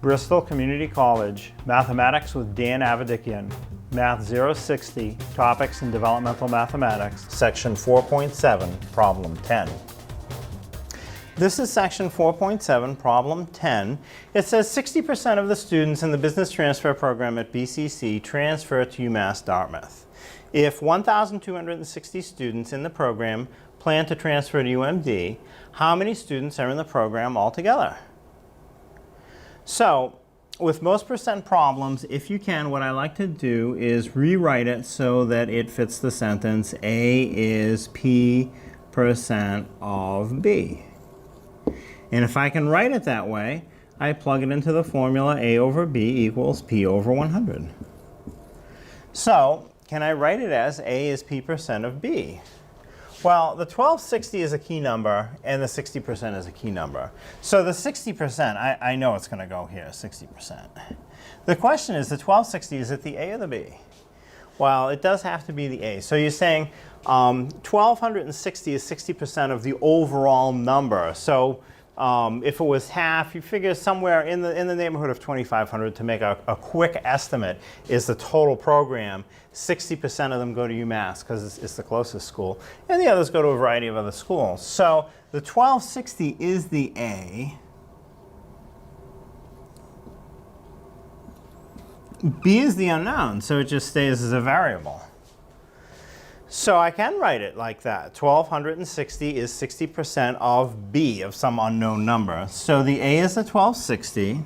Bristol Community College, Mathematics with Dan Avedikian, Math 060, Topics in Developmental Mathematics, Section 4.7, Problem 10. This is Section 4.7, Problem 10. It says 60% of the students in the Business Transfer Program at BCC transfer to UMass Dartmouth. If 1,260 students in the program plan to transfer to UMD, how many students are in the program altogether? So, with most percent problems, if you can, what I like to do is rewrite it so that it fits the sentence, A is P% of B. And if I can write it that way, I plug it into the formula A over B equals P over 100. So, can I write it as A is P% of B? Well, the 1260 is a key number, and the 60% is a key number. So the 60%, I know it's going to go here, 60%. The question is, the 1260, is it the A or the B? Well, it does have to be the A. So you're saying 1,260 is 60% of the overall number. So if it was half, you figure somewhere in the neighborhood of 2,500 to make a quick estimate is the total program. 60% of them go to UMass because it's the closest school, and the others go to a variety of other schools. So the 1,260 is the A. B is the unknown, so it just stays as a variable. So I can write it like that. 1,260 is 60% of B, of some unknown number. So the A is the 1,260,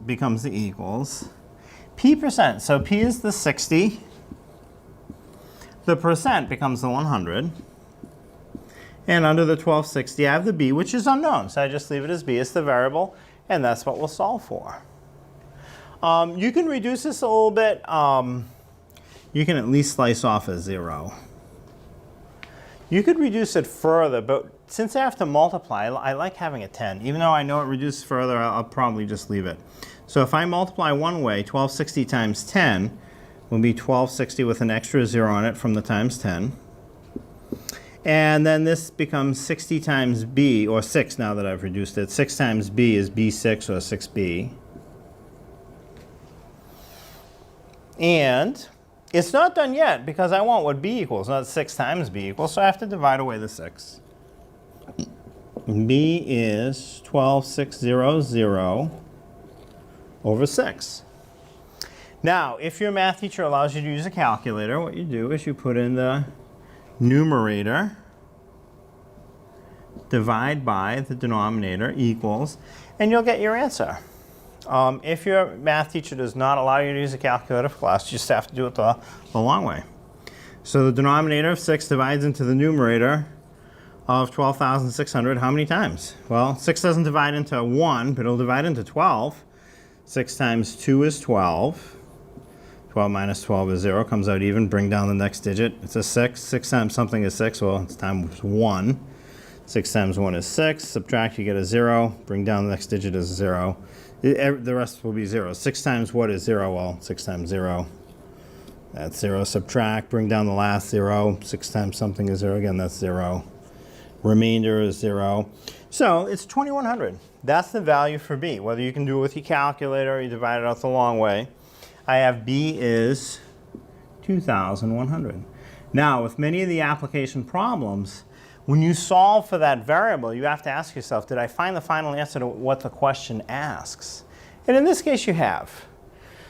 becomes the equals P%. So P is the 60. The percent becomes the 100. And under the 1,260, I have the B, which is unknown. So I just leave it as B. It's the variable, and that's what we'll solve for. You can reduce this a little bit. You can at least slice off a 0. You could reduce it further, but since I have to multiply, I like having a 10. Even though I know it reduces further, I'll probably just leave it. So if I multiply one way, 1,260 times 10 will be 1,260 with an extra 0 on it from the times 10. And then this becomes 60 times B, or 6 now that I've reduced it. 6 times B is B6 or 6B. And it's not done yet because I want what B equals, not 6 times B equals, so I have to divide away the 6. B is 12,600 over 6. Now, if your math teacher allows you to use a calculator, what you do is you put in the numerator, divide by the denominator, equals, and you'll get your answer. If your math teacher does not allow you to use a calculator for class, you just have to do it the long way. So the denominator of 6 divides into the numerator of 12,600 how many times? Well, 6 doesn't divide into 1, but it'll divide into 12. 6 times 2 is 12. 12 minus 12 is 0, comes out even. Bring down the next digit. It's a 6. 6 times something is 6, well, it's times 1. 6 times 1 is 6. Subtract, you get a 0. Bring down the next digit is 0. The rest will be 0. 6 times what is 0? Well, 6 times 0. That's 0. Subtract, bring down the last 0. 6 times something is 0. Again, that's 0. Remainder is 0. So it's 2,100. That's the value for B. Whether you can do it with your calculator or you divide it out the long way. I have B is 2,100. Now, with many of the application problems, when you solve for that variable, you have to ask yourself, did I find the final answer to what the question asks? And in this case, you have.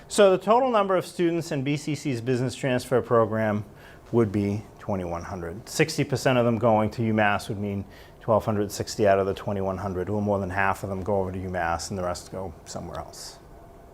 So the total number of students in BCC's business transfer program would be 2,100. 60% of them going to UMass would mean 1,260 out of the 2,100. A little more than half of them go over to UMass, and the rest go somewhere else.